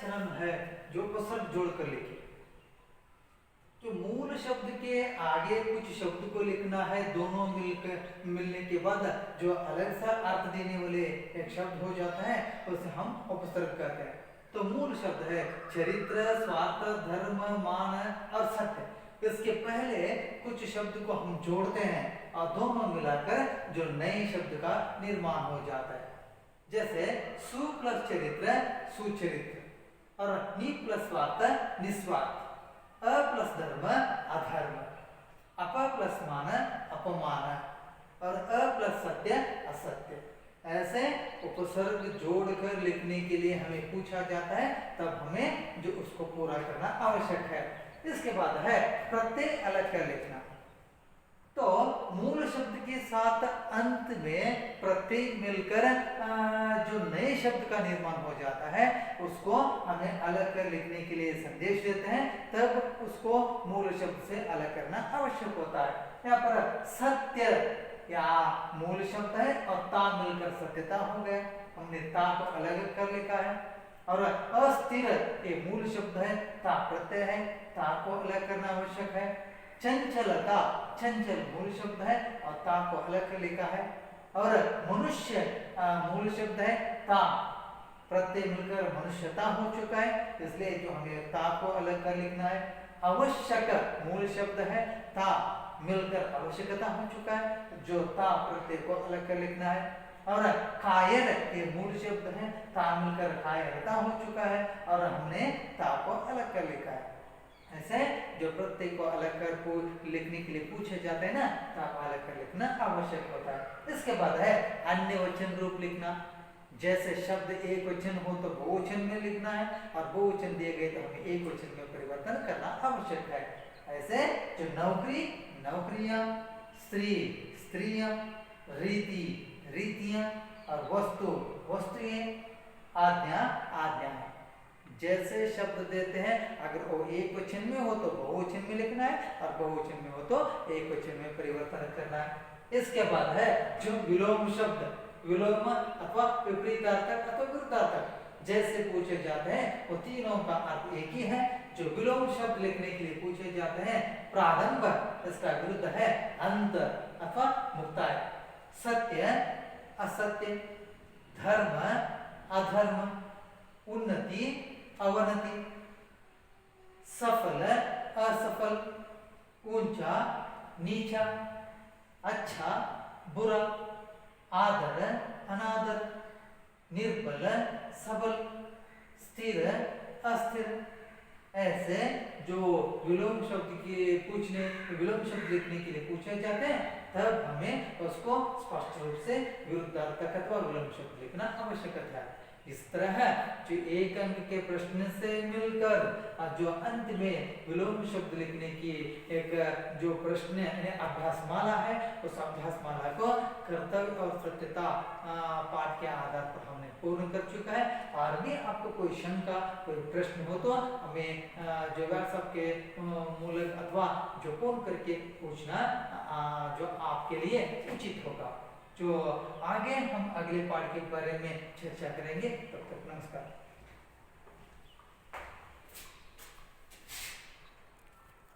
चरण है जो उपसर्ग जोड़कर लिखे। तो मूल शब्द के आगे कुछ शब्द को लिखना है, दोनों मिलकर मिलने के बाद जो अलग सा अर्थ देने वाले एक शब्द हो जाता है उसे हम उपसर्ग कहते हैं। तो मूल शब्द है चरित्र, स्वार्थ, धर्म, मान और सत्य। इसके पहले कुछ शब्द को हम जोड़ते हैं और दोनों मिलाकर जो नए शब्द का निर्माण हो जाता है। जैसे सु प्लस चरित्र सुचरित्र और नि प्लस स्वार्थ निस्वार्थ, अ प्लस धर्म अधर्म, अप प्लस मान अपमान और अ प्लस सत्य असत्य। ऐसे उपसर्ग जोड़कर लिखने के लिए हमें पूछा जाता है, तब हमें जो उसको पूरा करना आवश्यक है। इसके बाद है प्रत्यय अलग कर लिखना। तो मूल शब्द के साथ अंत में प्रत्यय मिलकर जो नए शब्द का निर्माण हो जाता है उसको हमें अलग कर लिखने के लिए संदेश देते हैं, तब उसको मूल शब्द से अलग करना आवश्यक होता है। यहाँ पर सत्य या मूल शब्द है और ता मिलकर सत्यता हो गया, हमने ता को अलग कर लिखा है। और अस्थिर ये मूल शब्द है, ता प्रत्यय है, ता को अलग करना आवश्यक है। चंचलता चंचल मूल शब्द है और ता को अलग कर लिखा है। और मनुष्य मूल शब्द है, ता प्रत्यय मिलकर मनुष्यता हो चुका है, इसलिए जो हमें ता को अलग कर लिखना है। आवश्यक मूल शब्द है, ता मिलकर आवश्यकता हो चुका है, जो ता प्रत्यय को अलग कर लिखना है। और कायर ये मूल शब्द है, ता मिलकर कायरता हो चुका है और हमने ता को अलग कर लिखा है। ऐसे जो प्रत्यय को अलग कर लिखने के लिए पूछे जाते हैं ना, तब अलग कर लिखना आवश्यक होता है। इसके बाद है अन्य वचन रूप लिखना। जैसे शब्द एक वचन हो तो बहुवचन में लिखना है और बहुवचन दिए गए तो हमें एक वचन में परिवर्तन करना आवश्यक है। ऐसे जो नौकरी नौकरियां, स्त्री स्त्रियां, रीति रीतियां और वस्तु वस्तुएं, आज्ञा आज्ञाएं। जैसे शब्द देते हैं, अगर वो एक वचन में हो तो बहुवचन में लिखना है और बहुवचन में हो तो एक वचन में परिवर्तन करना है। इसके बाद है जो विलोम शब्द, विलोम अथवा विपरीतार्थक अथवा विरुद्धार्थक जैसे पूछे जाते हैं वो तीनों का अर्थ एक ही है। जो विलोम शब्द लिखने के लिए पूछे जाते हैं, प्रारंभ इसका विरुद्ध है अंत अथवा मुक्ताय, सत्य असत्य, धर्म अधर्म, उन्नति अवनति, सफल असफल, ऊंचा नीचा, अच्छा बुरा, आदर अनादर, निर्बल सबल, स्थिर अस्थिर। ऐसे जो विलोम शब्द के विलोम शब्द लिखने के लिए पूछे जाते हैं, तब हमें उसको स्पष्ट रूप से विरुद्धार्थक अथवा विलोम शब्द लिखना आवश्यक है। इस तरह जो एक अंक के प्रश्न से मिलकर जो अंत में विलोम शब्द लिखने की एक जो प्रश्न अभ्यासमाला है, उस अभ्यासमाला को कर्तव्य और सत्यता पाठ के आधार पर हमने पूर्ण कर चुका है। और भी आपको कोई शंका कोई प्रश्न हो तो हमें जो व्हाट्सएप के मूलक अथवा जो फोन करके पूछना जो आपके लिए उचित होगा। जो आगे हम अगले पाठ के बारे में चर्चा करेंगे। तब तक नमस्कार।